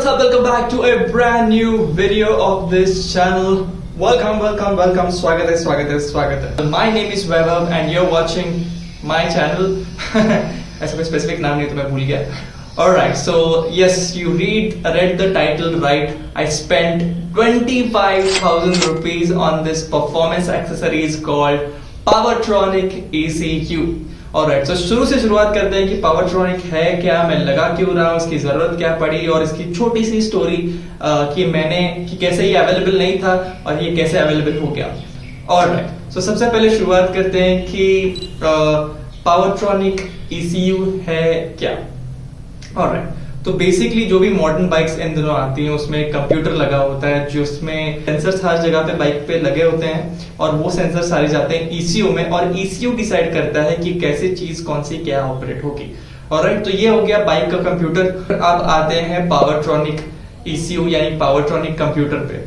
what's up? Welcome back to a brand new video of this channel. Welcome. स्वागत है. My name is Vaibhav and you're watching my channel. ऐसा कोई specific नाम नहीं तो मैं भूल गया. Alright, so yes, you read the title right. I spent 25,000 rupees on this performance accessories called Powertronic ECU. Alright, so शुरुआत करते हैं कि पावरट्रॉनिक है क्या, मैं लगा क्यों रहा हूँ, इसकी जरूरत क्या पड़ी और इसकी छोटी सी स्टोरी कि कैसे ये अवेलेबल नहीं था और ये कैसे अवेलेबल हो गया. Alright, so सबसे पहले शुरुआत करते हैं कि पावरट्रॉनिक ECU है क्या. Alright, तो बेसिकली जो भी मॉडर्न बाइक्स इन दिनों आती हैं उसमें कंप्यूटर लगा होता है, जो उसमें सेंसर्स हर जगह पे बाइक पे लगे होते हैं और वो सेंसर सारे जाते हैं ECU में और ECU डिसाइड करता है कि कैसी चीज कौन सी क्या ऑपरेट होगी. ऑलराइट, तो ये हो गया बाइक का कंप्यूटर. अब आते हैं पावरट्रॉनिक ECU यानी पावरट्रॉनिक कंप्यूटर पे.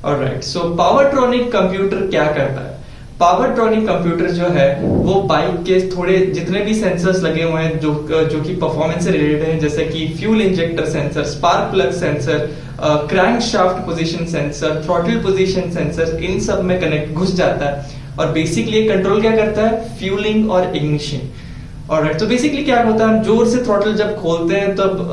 ऑलराइट, सो पावरट्रॉनिक कंप्यूटर क्या करता है. पावरट्रॉनिक कंप्यूटर जो है वो बाइक के थोड़े जितने भी सेंसर्स लगे हुए हैं जो कि परफॉर्मेंस से रिलेटेड हैं, जैसे कि fuel injector sensor, spark plug sensor, crankshaft position sensor, throttle position sensor, इन सब में कनेक्ट घुस जाता है और बेसिकली ये कंट्रोल क्या करता है, फ्यूलिंग और इग्निशन. ऑलराइट, तो बेसिकली क्या होता है, हम जोर से थ्रॉटल जब खोलते हैं तब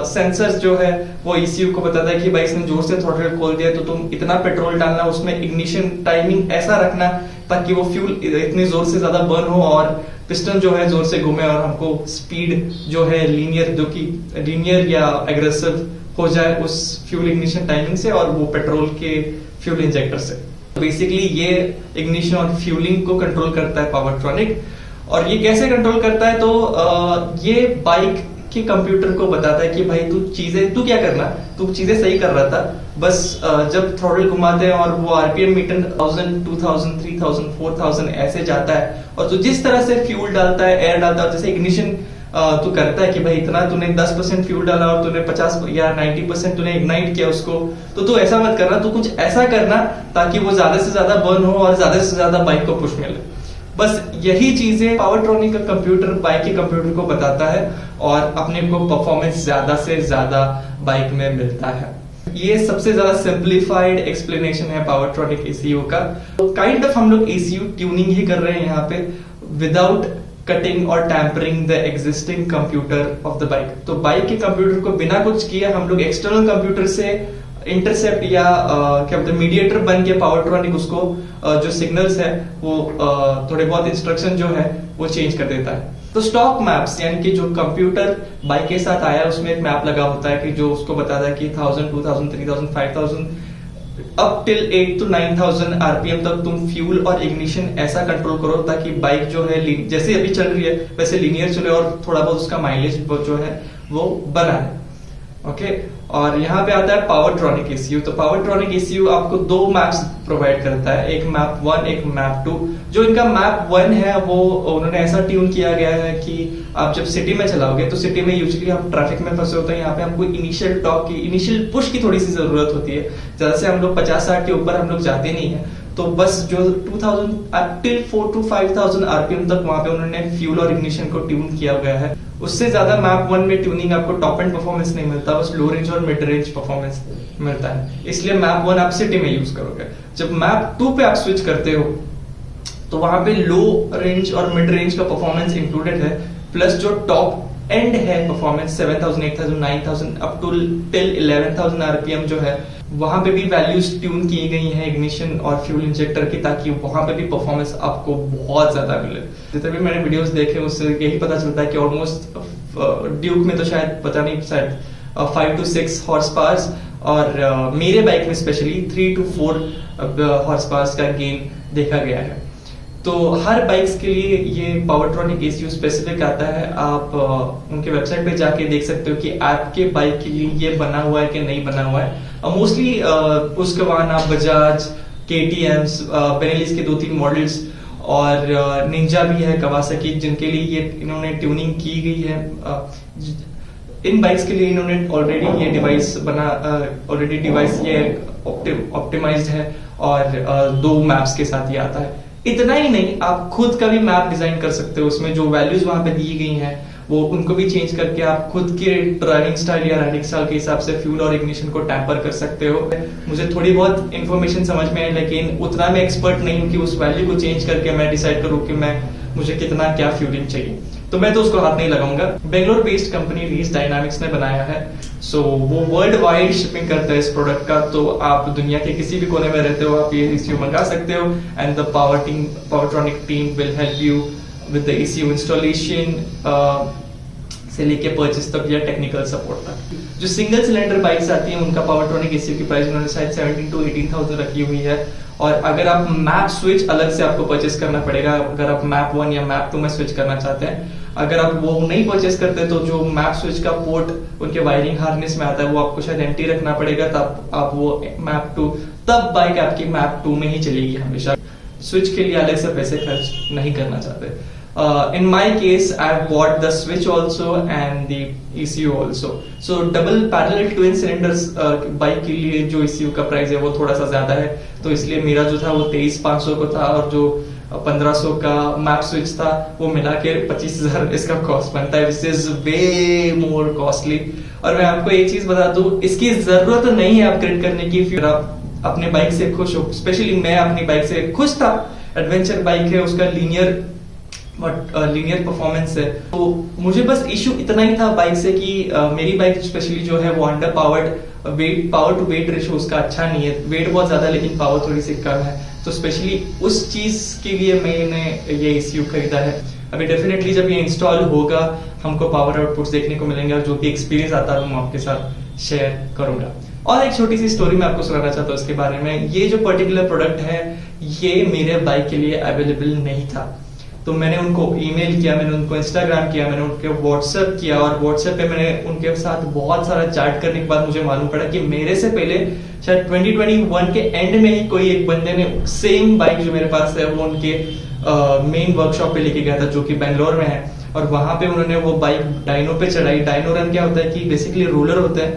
सेंसर्स जो है वो ECU को बताता है कि भाई इसने जोर से थ्रॉटल खोल दिया तो तुम इतना पेट्रोल डालना, उसमें इग्निशन टाइमिंग ऐसा रखना ताकि वो फ्यूल इतनी जोर से ज्यादा बर्न हो और पिस्टन जो है जोर से घूमे और हमको स्पीड जो है लीनियर या एग्रेसिव हो जाए उस फ्यूल इग्निशन टाइमिंग से और वो पेट्रोल के फ्यूल इंजेक्टर से. बेसिकली ये इग्निशन और फ्यूलिंग को कंट्रोल करता है पावरट्रॉनिक. और ये कैसे कंट्रोल करता है, तो ये बाइक के कंप्यूटर को बताता है कि भाई तू क्या करना, तू चीजें सही कर रहा था, बस जब थ्रॉटल घुमाते हैं और वो आरपीएम मीटर 1000, 2000, 3000, 4000 ऐसे जाता है और तू जिस तरह से फ्यूल डालता है, एयर डालता है, जैसे इग्निशन तू करता है कि भाई इतना तूने 10% फ्यूल डाला और तूने 50 या 90% तूने इग्नाइट किया उसको, तो तू ऐसा मत करना, तू कुछ ऐसा करना ताकि वो ज्यादा से ज्यादा बर्न हो और ज्यादा से ज्यादा बाइक को पुश मिले. बस यही चीजें पावरट्रॉनिक का कंप्यूटर बाइक के कंप्यूटर को बताता है और अपने को परफॉर्मेंस ज्यादा से ज्यादा बाइक में मिलता है. ये सबसे ज्यादा सिंप्लीफाइड एक्सप्लेनेशन है पावरट्रॉनिक ECU का. तो काइंड ऑफ हम लोग ECU ट्यूनिंग ही कर रहे हैं यहाँ पे विदाउट कटिंग और tampering the existing computer of the bike. तो बाइक के कंप्यूटर को बिना कुछ किए हम लोग एक्सटर्नल कंप्यूटर से इंटरसेप्ट या क्या बोलते हैं मीडिएटर बन के पावरट्रॉनिक उसको जो सिग्नल्स है वो थोड़े बहुत इंस्ट्रक्शन जो है वो चेंज कर देता है. तो स्टॉक मैप्स यानी कि जो कंप्यूटर बाइक के साथ आया उसमें एक मैप लगा होता है कि जो उसको बताता है कि 1000, 2000, 3000, 5000 अप टिल 8 to 9000 RPM तक तुम फ्यूल और इग्निशन ऐसा कंट्रोल करो ताकि बाइक जो है जैसे अभी चल रही है वैसे लीनियर चले और थोड़ा बहुत उसका माइलेज जो है वो बना है. ओके, और यहाँ पे आता है पावरट्रॉनिक ECU. तो पावरट्रॉनिक ECU आपको दो मैप्स प्रोवाइड करता है, एक मैप 1 एक मैप 2. जो इनका मैप 1 है वो उन्होंने ऐसा ट्यून किया गया है कि आप जब सिटी में चलाओगे तो सिटी में यूजुअली हम ट्रैफिक में फंसे होते हैं, यहाँ पे हमको इनिशियल पुश की थोड़ी सी जरूरत होती है. ज्यादा से हम लोग 50-60 के ऊपर हम लोग जाते नहीं है, तो बस जो 2000 टिल 4 to 5000 RPM तक वहां पे उन्होंने फ्यूल और इग्निशन को ट्यून किया गया है. उससे ज्यादा मैप 1 में ट्यूनिंग आपको टॉप एंड परफॉर्मेंस नहीं मिलता, बस लो रेंज और मिड रेंज परफॉर्मेंस मिलता है. इसलिए मैप 1 आप सिटी में यूज करोगे. जब मैप 2 पे आप स्विच करते हो तो वहां पे लो रेंज और मिड रेंज का परफॉर्मेंस इंक्लूडेड है, प्लस जो टॉप एंड है performance 7000, 8000, 9000 up to till 11000 RPM जो है वहां पे भी वैल्यूज ट्यून की गई हैं इग्निशन और फ्यूल इंजेक्टर की, ताकि वहां पे भी परफॉर्मेंस आपको बहुत ज्यादा मिले. जितने भी मैंने वीडियोस देखे उससे यही पता चलता है कि ऑलमोस्ट ड्यूक में तो शायद पता नहीं शायद 5 to 6 हॉर्स पावर्स और मेरे बाइक में स्पेशली 3 to 4 हॉर्स पावर्स का गेन देखा गया है. तो हर बाइक्स के लिए ये पावरट्रॉनिक ECU स्पेसिफिक आता है. आप उनके वेबसाइट पे जाके देख सकते हो कि आपके बाइक के लिए ये बना हुआ है कि नहीं बना हुआ है. मोस्टली Husqvarna, बजाज, KTM, बेनेलिस के 2-3 मॉडल्स और निंजा भी है, Kawasaki, जिनके लिए ये इन्होंने ट्यूनिंग की गई है. इन बाइक्स के लिए इन्होंने ऑलरेडी ये डिवाइस ये ऑप्टिमाइज्ड है और 2 मैप्स के साथ ये आता है. इतना ही नहीं, आप खुद का भी मैप डिजाइन कर सकते हो. उसमें जो वैल्यूज वहां पे दी गई हैं वो उनको भी चेंज करके आप खुद के ड्राइविंग स्टाइल या राइडिंग स्टाइल के हिसाब से फ्यूल और इग्निशन को टैम्पर कर सकते हो। मुझे थोड़ी बहुत इन्फॉर्मेशन समझ में है, लेकिन उतना मैं एक्सपर्ट नहीं हूँ कि उस वैल्यू को चेंज करके मैं डिसाइड करूँ कि मुझे कितना क्या फ्यूलिंग चाहिए, तो मैं तो उसको हाथ नहीं लगाऊंगा। बेंगलोर बेस्ड कंपनी रीस डायनामिक्स ने बनाया है। सो वो वर्ल्ड वाइड शिपिंग करता है इस प्रोडक्ट का, तो आप दुनिया के किसी भी कोने में रहते हो आप ये ECU मंगा सकते हो, and the Powertronic team will help you with the ECU installation से लेके परचेस तक या टेक्निकल सपोर्ट तक। जो सिंगल सिलेंडर बाइक्स आती हैं उनका पावरट्रॉनिक ECU की प्राइस उन्होंने शायद 17,000 to 18,000 रखी हुई है, और अगर आप मैप स्विच अलग से आपको परचेस करना पड़ेगा अगर आप मैप 1 या मैप 2 में स्विच करना चाहते हैं। अगर आप वो नहीं परचेस करते तो जो मैप स्विच का पोर्ट उनके वायरिंग हार्नेस में आता है वो आपको शायद एम्प्टी रखना पड़ेगा, तब आप वो मैप 2 तब बाइक आपकी मैप 2 में ही चलेगी हमेशा। स्विच के लिए अलग से पैसे खर्च नहीं करना चाहते। In my case, I've bought the switch also and the ECU also. So double parallel twin cylinders bike के लिए जो ECU का प्राइस है वो थोड़ा सा ज्यादा है, तो इसलिए मेरा जो था वो 23,500 को था, और जो 1500 का मैप स्विच था वो मिला के 25,000 इसका कॉस्ट बनता है, which is way more costly. और मैं आपको एक चीज बता दूं, इसकी जरूरत नहीं है अपग्रेड करने की। फिर आप अपने बाइक से खुश हो, स्पेशली मैं अपनी बाइक से खुश था। एडवेंचर बाइक है, उसका लीनियर परफॉर्मेंस है, तो मुझे बस इशू इतना ही था बाइक से कि मेरी बाइक स्पेशली जो है वो under powered, power to weight ratio उसका अच्छा नहीं है, वेट बहुत ज्यादा लेकिन पावर थोड़ी सी कम है, तो स्पेशली उस चीज के लिए मैंने ये ECU खरीदा है। अभी डेफिनेटली जब ये इंस्टॉल होगा हमको पावर आउटपुट्स देखने को मिलेंगे, और जो भी एक्सपीरियंस आता है मैं आपके साथ शेयर करूंगा। और एक छोटी सी स्टोरी मैं आपको सुनाना चाहता हूँ इसके बारे में। ये जो पर्टिकुलर प्रोडक्ट है ये मेरे बाइक के लिए अवेलेबल नहीं था, तो मैंने उनको ईमेल किया, मैंने उनको इंस्टाग्राम किया, मैंने उनके व्हाट्सएप किया, और व्हाट्सएप पे मैंने उनके साथ बहुत सारा चैट करने के बाद मुझे मालूम पड़ा कि मेरे से पहले शायद 2021 के एंड में ही कोई एक बंदे ने सेम बाइक जो मेरे पास है वो उनके मेन वर्कशॉप पे लेके गया था, जो कि बेंगलोर में है, और वहां पे उन्होंने वो बाइक डायनो पे चढ़ाई। डायनो रन क्या होता है कि बेसिकली रोलर होता है,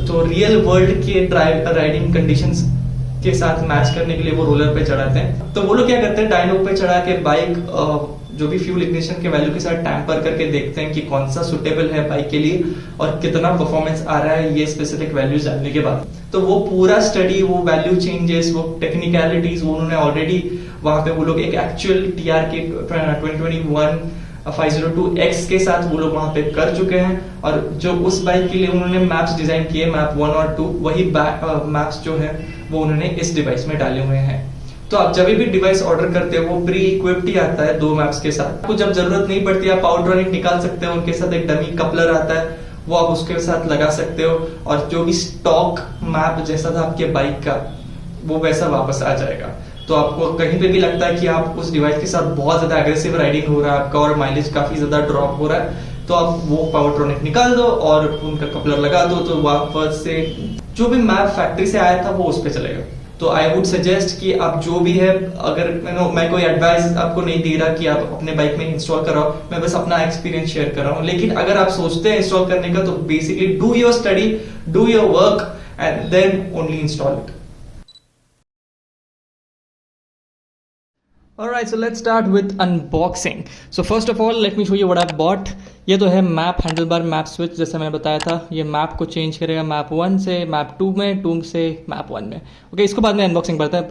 तो रियल वर्ल्ड के राइडिंग कंडीशंस के साथ मैच करने के लिए वो रोलर पे चढ़ाते हैं। तो वो लोग क्या करते हैं, डायनो पे चढ़ा के बाइक जो भी फ्यूल इग्निशन के वैल्यू के साथ टैम्पर करके देखते हैं कि कौन सा सुटेबल है बाइक के लिए और कितना परफॉर्मेंस आ रहा है ये स्पेसिफिक वैल्यू जानने के बाद। तो वो पूरा स्टडी, वो वैल्यू चेंजेस, वो टेक्निकलिटीज वो उन्होंने ऑलरेडी वहां पे वो लोग एक एक्चुअल TRK 2021 502X के साथ वो लोग वहां पे कर चुके हैं, और जो उस बाइक के लिए उन्होंने मैप्स डिजाइन किए, मैप 1 और 2, वही मैप्स जो है वो उन्होंने इस डिवाइस में डाले हुए हैं। तो आप जब भी डिवाइस ऑर्डर करते हो वो प्री इक्विप्ड ही आता है 2 मैप्स के साथ। आपको जब जरूरत नहीं पड़ती आप पावरट्रॉनिक निकाल सकते हो, उनके साथ एक डमी कपलर आता है वो आप उसके साथ लगा सकते हो, और जो भी स्टॉक मैप जैसा था आपके बाइक का वो वैसा वापस आ जाएगा। तो आपको कहीं पे भी लगता है कि आप उस डिवाइस के साथ बहुत ज्यादा एग्रेसिव राइडिंग हो रहा है आपका और माइलेज काफी ज्यादा ड्रॉप हो रहा है, तो आप वो पावरट्रॉनिक निकाल दो और उनका कपलर लगा दो, तो वापस से जो भी मैप फैक्ट्री से आया था वो उस पे चलेगा। तो आई वुड सजेस्ट कि आप जो भी है, अगर मैं कोई एडवाइस आपको नहीं दे रहा कि आप अपने बाइक में इंस्टॉल कराओ, मैं बस अपना एक्सपीरियंस शेयर कर रहा हूँ। लेकिन अगर आप सोचते हैं इंस्टॉल करने का तो basically do your study, do your work and then only install it. Alright, so let's start with unboxing. So first of all, let me show you what I've bought. ये तो है मैप हैंडलबार मैप स्विच, जैसे मैंने बताया था। ये map को change करेगा मैप 1 से मैप 2 में, 2 से मैप 1 में। ओके, इसको बाद में अनबॉक्सिंग करते हैं,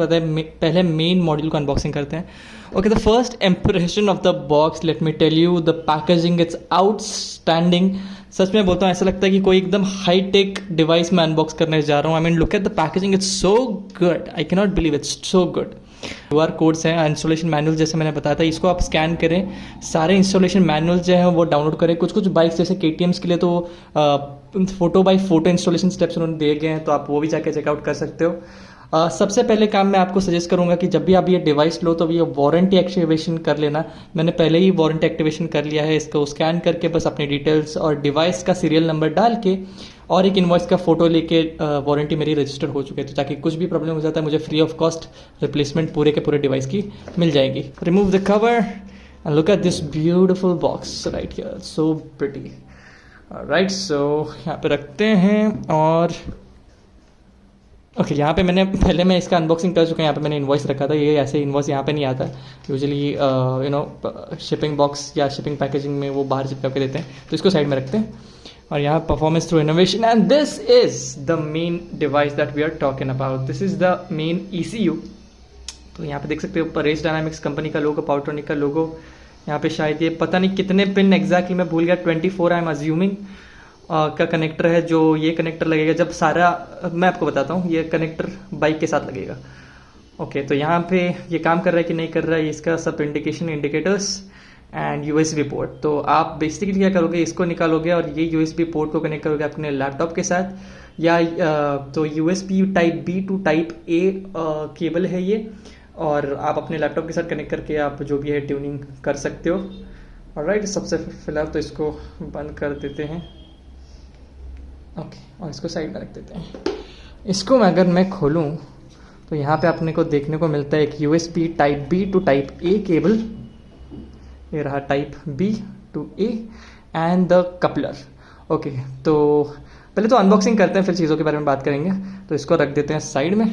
पहले मेन मॉड्यूल को अनबॉक्सिंग करते हैं। Okay, the first impression of the box, let me tell you, the packaging it's outstanding. सच में बोलता हूँ, ऐसा लगता है कि कोई एकदम हाई टेक डिवाइस में अनबॉक्स करने जा रहा हूँ। I mean look at the packaging, it's so good, I can not believe it's so good. QR codes हैं, इंस्टॉलेशन मैनुअल जैसे मैंने बताया था, इसको आप स्कैन करें, सारे इंस्टॉलेशन मैनुअल जो है वो डाउनलोड करें। कुछ बाइक्स जैसे KTMs के लिए तो photo by photo installation steps उन्होंने दिए गए हैं, तो आप वो भी जाके चेकआउट कर सकते हो। सबसे पहले काम मैं आपको सजेस्ट करूंगा कि जब भी आप ये डिवाइस लो तो ये वारंटी एक्टिवेशन कर लेना। मैंने पहले ही वारंटी एक्टिवेशन कर लिया है। इसको स्कैन करके बस अपनी डिटेल्स और डिवाइस का सीरियल नंबर डाल के और एक इनवॉइस का फोटो लेके वारंटी मेरी रजिस्टर हो चुकी है, तो ताकि कुछ भी प्रॉब्लम हो जाता है मुझे फ्री ऑफ कॉस्ट रिप्लेसमेंट पूरे के पूरे डिवाइस की मिल जाएगी। Remove the cover and look at this beautiful box right here, so pretty. Right, so यहाँ पे रखते हैं और ओके यहाँ पे मैंने पहले मैं इसका अनबॉक्सिंग कर चुका हूँ, यहाँ पे मैंने इन्वॉइस रखा था, ये ऐसे इन्वॉइस यहाँ पे नहीं आता usually, you know shipping box या शिपिंग पैकेजिंग में वो बाहर चिपका के देते हैं, तो इसको साइड में रखते हैं। और यहाँ performance through innovation, and this is the main device that we are talking about, this is the main ECU। तो यहाँ पे देख सकते हो ऊपर रेस डायनामिक्स कंपनी का लोगो, पावरट्रॉनिक का लोगो, यहाँ पे शायद ये पता नहीं कितने पिन एग्जैक्टली मैं भूल गया, 24 आई एम अज्यूमिंग का कनेक्टर है, जो ये कनेक्टर लगेगा जब सारा, मैं आपको बताता हूँ, ये कनेक्टर बाइक के साथ लगेगा। ओके तो यहाँ पे ये काम कर रहा है कि नहीं कर रहा है, इसका सब indication, indicators and USB port. तो आप बेसिकली क्या करोगे, इसको निकालोगे और ये USB पोर्ट को कनेक्ट करोगे अपने लैपटॉप के साथ, या तो USB type B to type A cable है ये, और आप अपने लैपटॉप के साथ कनेक्ट करके आप जो भी है ट्यूनिंग कर सकते हो। ऑलराइट, सबसे फिलहाल तो इसको बंद कर देते हैं। ओके और इसको साइड में रख देते हैं। इसको अगर मैं खोलूं तो यहाँ पे अपने को देखने को मिलता है एक USB type B to type A cable, ये रहा type B to A and the coupler. Okay तो पहले तो अनबॉक्सिंग करते हैं, फिर चीज़ों के बारे में बात करेंगे। तो इसको रख देते हैं साइड में,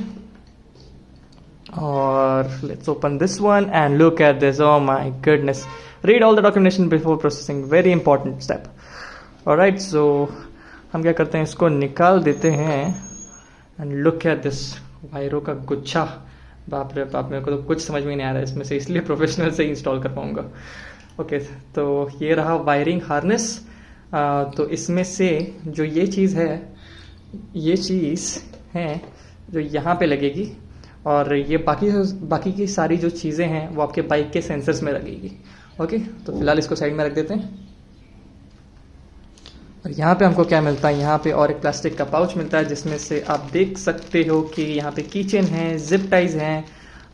और let's open this one and look at this, oh my goodness, read all the documentation before processing, very important step. Alright so हम क्या करते हैं, इसको निकाल देते हैं एंड लुक एट दिस वायरों का गुच्छा, बाप रे बाप, मेरे को तो कुछ समझ में नहीं आ रहा है इसमें से, इसलिए प्रोफेशनल से इंस्टॉल कर पाऊंगा। ओके तो ये रहा वायरिंग हार्नेस। तो इसमें से जो ये चीज़ है, ये चीज़ है जो यहाँ पे लगेगी, और ये बाकी की सारी जो चीज़ें हैं वो आपके बाइक के सेंसर्स में लगेगी। ओके तो फिलहाल इसको साइड में रख देते हैं। और यहाँ पे हमको क्या मिलता है, यहाँ पे और एक प्लास्टिक का पाउच मिलता है, जिसमें से आप देख सकते हो कि यहाँ पे कीचेन है, जिप टाइज हैं,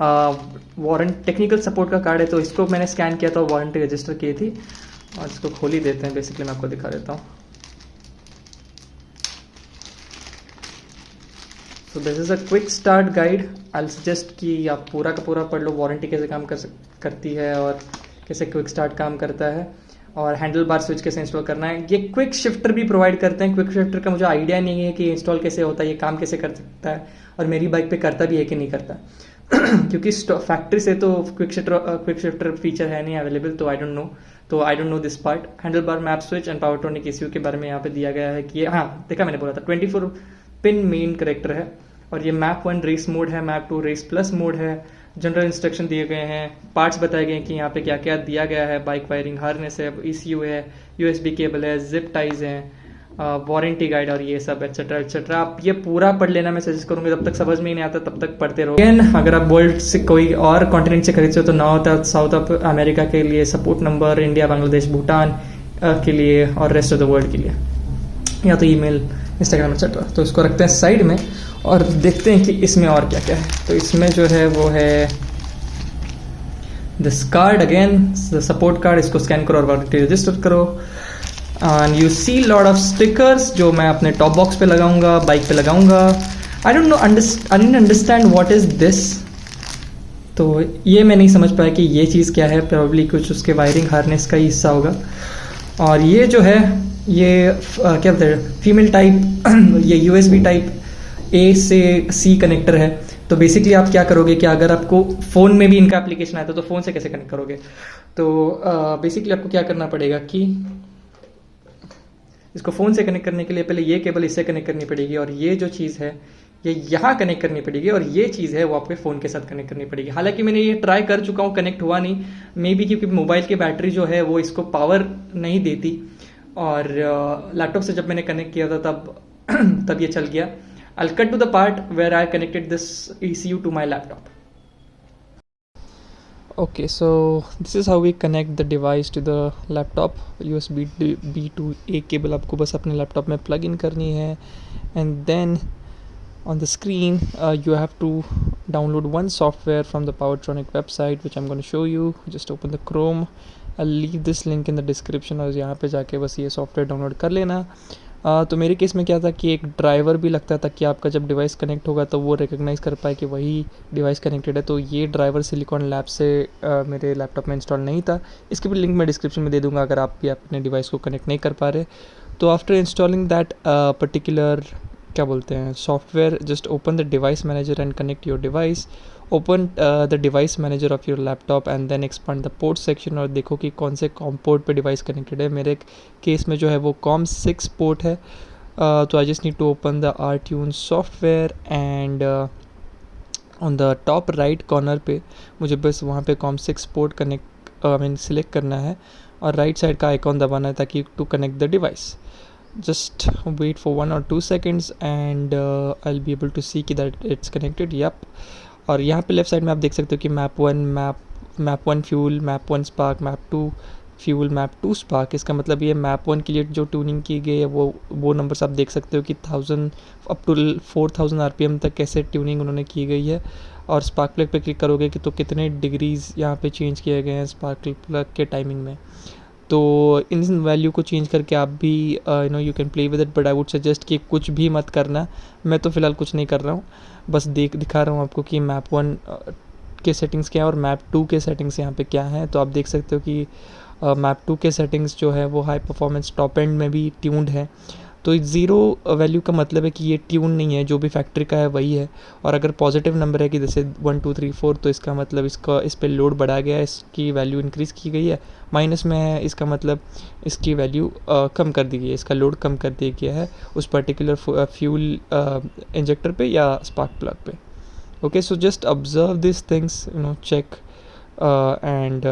वारंट टेक्निकल सपोर्ट का कार्ड है। तो इसको मैंने स्कैन किया था, वारंटी रजिस्टर की थी, और इसको खोल ही देते हैं। बेसिकली मैं आपको दिखा देता हूँ। So this is a quick start guide. I suggest कि आप पूरा का पूरा पढ़ लो, वारंटी कैसे काम करती है और कैसे क्विक स्टार्ट काम करता है, और हैंडल बार स्विच कैसे इंस्टॉल करना है। ये क्विक शिफ्टर भी प्रोवाइड करते हैं। क्विक शिफ्टर का मुझे आइडिया नहीं है कि इंस्टॉल कैसे होता है, ये काम कैसे कर सकता है, और मेरी बाइक पे करता भी है कि नहीं करता क्योंकि फैक्ट्री से तो क्विक शिफ्टर फीचर है नहीं अवेलेबल, तो I don't know this part. Handle bar, map switch and Powertronic ECU के बारे में यहाँ पे दिया गया है कि ये, हाँ देखा मैंने बोला था, 24 पिन मेन करेक्टर है, और ये मैप 1 रेस मोड है, मैप 2 रेस प्लस मोड है। जनरल इंस्ट्रक्शन दिए गए हैं, पार्ट्स बताए गए हैं कि यहाँ पे क्या क्या दिया गया है। बाइक वायरिंग हार्नेस है, ECU है, USB केबल है, जिप टाइज हैं, वारंटी गाइड और ये सब एटसेट्रा एटसेट्रा। आप ये पूरा पढ़ लेना मैं सजेस्ट करूँगा, जब तक समझ में ही नहीं आता तब तक पढ़ते रहो। अगेन अगर आप वर्ल्ड से कोई और कॉन्टिनेंट से खरीदते हो तो नॉर्थ साउथ ऑफ अमेरिका के लिए support number, India, Bangladesh, Bhutan के लिए, और रेस्ट ऑफ द वर्ल्ड के लिए, या तो ईमेल, इंस्टाग्राम एटसेट्रा। तो इसको रखते हैं साइड में और देखते हैं कि इसमें और क्या क्या है। तो इसमें जो है वो है this card, again the support card. इसको स्कैन करो और वारंटी रजिस्टर करो, and you see lot of stickers जो मैं अपने टॉप बॉक्स पे लगाऊंगा, बाइक पे लगाऊंगा। I don't understand what is this. तो ये मैं नहीं समझ पाया कि ये चीज़ क्या है, प्रोबेबली कुछ उसके वायरिंग हार्नेस का ही हिस्सा होगा। और ये जो है ये क्या बोलते हैं, फीमेल टाइप ये USB टाइप A से C कनेक्टर है। तो बेसिकली आप क्या करोगे कि अगर आपको फ़ोन में भी इनका एप्लीकेशन आता है तो फ़ोन से कैसे कनेक्ट करोगे। तो बेसिकली आपको क्या करना पड़ेगा कि इसको फ़ोन से कनेक्ट करने के लिए पहले ये केबल इससे कनेक्ट करनी पड़ेगी, और ये जो चीज़ है ये यहाँ कनेक्ट करनी पड़ेगी, और ये चीज़ है वो आपके फ़ोन के साथ कनेक्ट करनी पड़ेगी। हालांकि मैंने ये ट्राई कर चुका हूँ, कनेक्ट हुआ नहीं, मे बी क्योंकि मोबाइल की बैटरी जो है वो इसको पावर नहीं देती, और लैपटॉप से जब मैंने कनेक्ट किया था तब ये चल गया। I'll cut to the part where I connected this ECU to my laptop. Okay, so this is how we connect the device to the laptop. USB B to A cable आपको बस अपने laptop में plug in करनी है, and then on the screen you have to download one software from the Powertronic website which I'm going to show you. Just open the Chrome. I'll leave this link in the description, और यहाँ पे जाके बस ये software download कर लेना। तो मेरे केस में क्या था कि एक ड्राइवर भी लगता था कि आपका जब डिवाइस कनेक्ट होगा तो वो रिकग्नाइज़ कर पाए कि वही डिवाइस कनेक्टेड है। तो ये ड्राइवर सिलिकॉन लैब से मेरे लैपटॉप में इंस्टॉल नहीं था। इसकी भी लिंक मैं डिस्क्रिप्शन में दे दूंगा अगर आप भी अपने डिवाइस को कनेक्ट नहीं कर पा रहे। तो आफ्टर इंस्टॉलिंग दैट पर्टिकुलर क्या बोलते हैं software, just open the device manager and connect your device, open the device manager of your laptop and then expand the port section और देखो कि कौन से कॉम पोर्ट पे डिवाइस कनेक्टेड है। मेरे केस में जो है वो COM6 पोर्ट है, तो I just need to open the RTune software and on the top right corner पे मुझे बस वहाँ पे COM6 पोर्ट कनेक्ट सिलेक्ट करना है और राइट साइड का आइकॉन दबाना है ताकि to connect the device. Just wait for 1 or 2 seconds and I'll be able to see कि that it's connected. Yep. और यहाँ पे लेफ्ट साइड में आप देख सकते हो कि map one fuel, map 1 spark, map 2 fuel, map 2 spark. इसका मतलब ये मैप 1 के लिए जो ट्यूनिंग की गई है वो नंबर्स आप देख सकते हो कि 1000 अप टू 4000 RPM तक कैसे ट्यूनिंग उन्होंने की गई है। और स्पार्क प्लग पे क्लिक करोगे कि तो कितने डिग्रीज़ यहाँ पे चेंज किए गए हैं स्पार्क प्लग के टाइमिंग में। तो इन वैल्यू को चेंज करके आप भी you can play with it, but I would suggest कि कुछ भी मत करना। मैं तो फ़िलहाल कुछ नहीं कर रहा हूँ, बस दिखा रहा हूँ आपको कि मैप 1 के सेटिंग्स क्या है और मैप 2 के सेटिंग्स यहाँ पे क्या हैं। तो आप देख सकते हो कि मैप 2 के सेटिंग्स जो है वो हाई परफॉर्मेंस टॉप एंड में भी ट्यून्ड है। तो 0 वैल्यू का मतलब है कि ये ट्यून नहीं है, जो भी फैक्ट्री का है वही है। और अगर पॉजिटिव नंबर है कि जैसे 1 2 3 4 तो इसका मतलब इस पे लोड बढ़ा गया है, इसकी वैल्यू इंक्रीज़ की गई है। माइनस में है इसका मतलब इसकी वैल्यू कम कर दी गई है, इसका लोड कम कर दिया गया है उस पर्टिकुलर फ्यूल इंजेक्टर पे या स्पार्क प्लग पे। Okay, so just observe this things, check and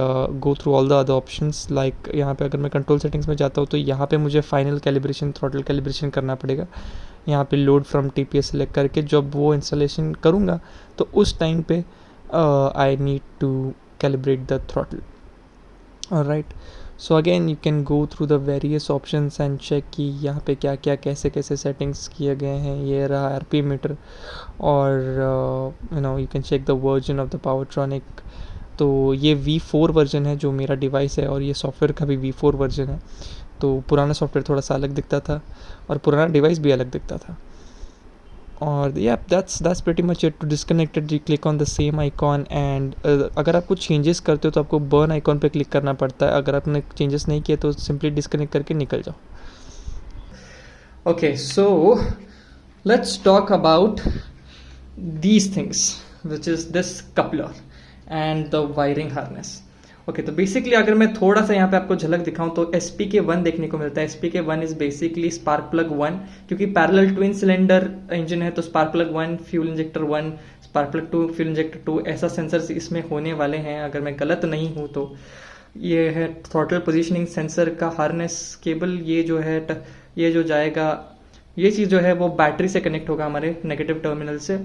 go through all the other options. Like यहाँ पे अगर मैं कंट्रोल सेटिंग्स में जाता हूँ तो यहाँ पे मुझे फाइनल कैलिब्रेशन, थ्रॉटल कैलिब्रेशन करना पड़ेगा। यहाँ पे लोड फ्रॉम TPS सेलेक्ट करके जब वो इंस्टॉलेशन करूँगा तो उस टाइम पे I need to calibrate the throttle. Alright, so again you can go through the various options and check कि यहाँ पे क्या क्या कैसे कैसे सेटिंग्स किए गए हैं। ये रहा RPM मीटर और you can check the version of the Powertronic. तो ये V4 वर्जन है जो मेरा डिवाइस है और ये सॉफ्टवेयर का भी V4 वर्जन है। तो पुराना सॉफ्टवेयर थोड़ा सा अलग दिखता था और पुराना डिवाइस भी अलग दिखता था। और या that's pretty much it. To disconnect it, you click on the same icon and अगर आप कुछ चेंजेस करते हो तो आपको बर्न आइकॉन पे क्लिक करना पड़ता है। अगर आपने चेंजेस नहीं किए तो सिंपली डिस्कनेक्ट करके निकल जाओ। Okay, so let's talk about these things which is this coupler and the wiring harness. Okay, तो बेसिकली अगर मैं थोड़ा सा यहाँ पे आपको झलक दिखाऊं तो SPK1 देखने को मिलता है। SPK1 is basically spark plug 1, क्योंकि पैरेलल ट्विन सिलेंडर इंजन है तो spark plug 1 fuel injector 1, spark plug 2 fuel injector 2, ऐसा सेंसर इसमें होने वाले हैं अगर मैं गलत नहीं हूँ तो। ये है थ्रॉटल पोजिशनिंग सेंसर का हार्नेस केबल। ये जो है ये जो जाएगा, ये चीज़ जो है वो बैटरी से कनेक्ट होगा हमारे नेगेटिव टर्मिनल से।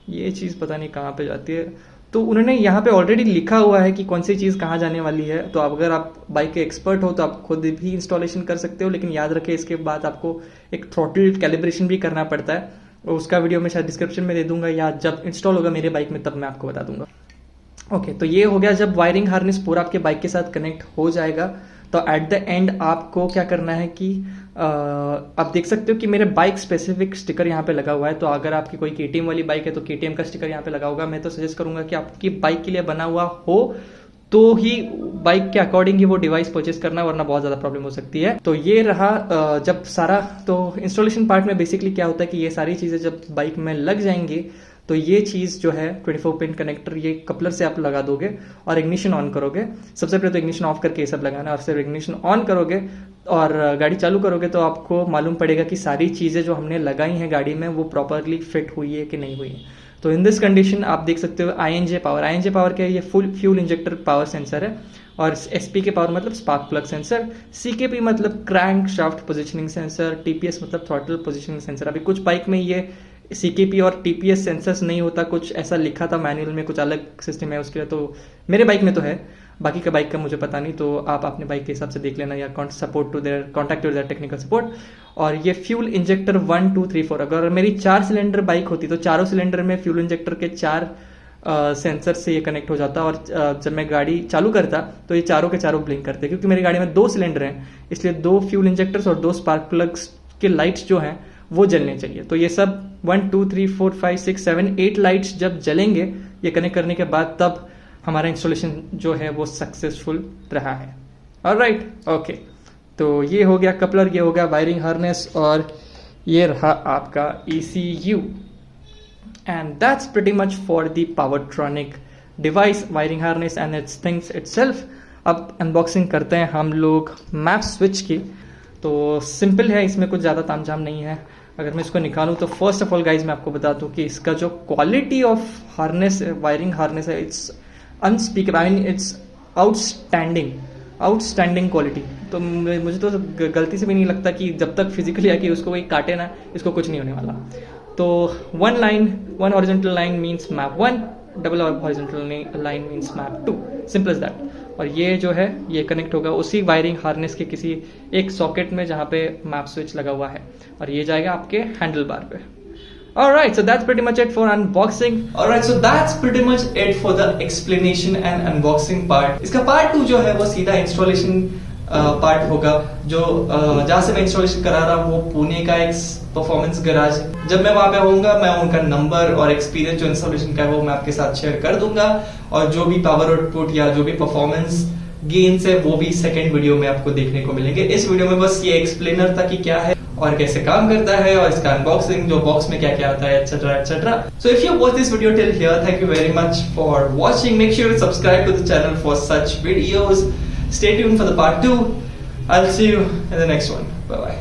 ये चीज़ पता नहीं कहाँ पे जाती है, तो उन्होंने यहाँ पे ऑलरेडी लिखा हुआ है कि कौन सी चीज़ कहाँ जाने वाली है। तो अगर आप बाइक के एक्सपर्ट हो तो आप खुद भी इंस्टॉलेशन कर सकते हो, लेकिन याद रखें इसके बाद आपको एक थ्रॉटल कैलिब्रेशन भी करना पड़ता है। उसका वीडियो मैं शायद डिस्क्रिप्शन में दे दूंगा या जब इंस्टॉल होगा मेरे बाइक में तब मैं आपको बता दूंगा। ओके, तो ये हो गया जब वायरिंग हार्नेस पूरा आपके बाइक के साथ कनेक्ट हो जाएगा तो एट द एंड आपको क्या करना है कि आप देख सकते हो कि मेरे बाइक स्पेसिफिक स्टिकर यहाँ पे लगा हुआ है। तो अगर आपकी कोई KTM वाली बाइक है तो KTM का स्टिकर यहाँ पे लगा होगा। मैं तो सजेस्ट करूंगा कि आपकी बाइक के लिए बना हुआ हो तो ही बाइक के अकॉर्डिंग ही वो डिवाइस परचेस करना, वरना बहुत ज्यादा प्रॉब्लम हो सकती है। तो ये रहा जब सारा, तो इंस्टॉलेशन पार्ट में बेसिकली क्या होता है कि ये सारी चीजें जब बाइक में लग जाएंगी तो ये चीज़ जो है 24 पिन कनेक्टर ये कपलर से आप लगा दोगे और इग्निशन ऑन करोगे। सबसे पहले तो इग्निशन ऑफ करके ये सब लगाना है और फिर इग्निशन ऑन करोगे और गाड़ी चालू करोगे तो आपको मालूम पड़ेगा कि सारी चीज़ें जो हमने लगाई हैं गाड़ी में वो प्रॉपरली फिट हुई है कि नहीं हुई है। तो इन दिस कंडीशन आप देख सकते हो INJ पावर क्या है, ये full fuel injector power sensor है और SPK पावर मतलब स्पार्क प्लग सेंसर, CKP मतलब crank shaft positioning sensor, TPS मतलब थ्रॉटल पोजिशनिंग सेंसर। अभी कुछ बाइक में ये CKP और TPS सेंसर्स नहीं होता, कुछ ऐसा लिखा था मैनुअल में, कुछ अलग सिस्टम है उसके लिए। तो मेरे बाइक में तो है, बाकी का बाइक का मुझे पता नहीं, तो आप अपने बाइक के हिसाब से देख लेना या contact to their technical support. और ये फ्यूल इंजेक्टर 1 2 3 4, अगर मेरी 4 सिलेंडर बाइक होती तो चारों सिलेंडर में फ्यूल इंजेक्टर के 4 सेंसर से ये कनेक्ट हो जाता और जब मैं गाड़ी चालू करता तो ये चारों के चारों ब्लिंक करते। क्योंकि मेरी गाड़ी में 2 सिलेंडर हैं इसलिए 2 फ्यूल इंजेक्टर्स और 2 स्पार्क प्लग्स के लाइट्स जो हैं वो जलने चाहिए। तो ये सब 1 2 3 4 5 6 7 8 लाइट्स जब जलेंगे ये कनेक्ट करने के बाद तब हमारा इंस्टॉलेशन जो है वो सक्सेसफुल रहा है। ऑलराइट, ओके, तो ये हो गया कपलर, ये हो गया वायरिंग हार्नेस और ये रहा आपका ECU and that's pretty much for the Powertronic device wiring harness and its things itself. अब अनबॉक्सिंग करते हैं हम लोग मैप स्विच की। तो सिंपल है, इसमें कुछ ज़्यादा तामझाम नहीं है। अगर मैं इसको निकालूं तो फर्स्ट ऑफ ऑल गाइज मैं आपको बता दूं कि इसका जो quality of harness wiring harness है it's unspeakable, I mean it's outstanding quality. तो मुझे तो गलती से भी नहीं लगता कि जब तक फिजिकली आके उसको कोई काटे ना, इसको कुछ नहीं होने वाला। तो one horizontal line means map 1, double horizontal line means map 2, simple as that. और ये जो है ये कनेक्ट होगा उसी वायरिंग हार्नेस के किसी एक सॉकेट में जहाँ पे मैप स्विच लगा हुआ है, और ये जाएगा आपके हैंडल बार पे। Alright, so that's pretty much it for unboxing. Alright, so that's pretty much it for the explanation and unboxing part. इसका part 2 जो है वो सीधा installation पार्ट होगा, जो जहाँ से मैं इंस्टॉलेशन करा रहा हूँ वो पुणे का एक परफॉर्मेंस गैराज। जब मैं वहां पे होऊंगा मैं उनका नंबर और एक्सपीरियंस जो इंस्टॉलेशन का है वो मैं आपके साथ शेयर कर दूंगा, और जो भी पावर आउटपुट या जो भी परफॉर्मेंस गेन्स है वो भी सेकंड वीडियो में आपको देखने को मिलेंगे। इस वीडियो में बस ये एक्सप्लेनर था कि क्या है और कैसे काम करता है, और इसका अनबॉक्सिंग जो बॉक्स में क्या क्या आता है, etcetera etcetera. So if you watch this video till here, thank you very much for watching. Make sure to subscribe to the channel for such videos. Stay tuned for the part 2. I'll see you in the next one. Bye bye.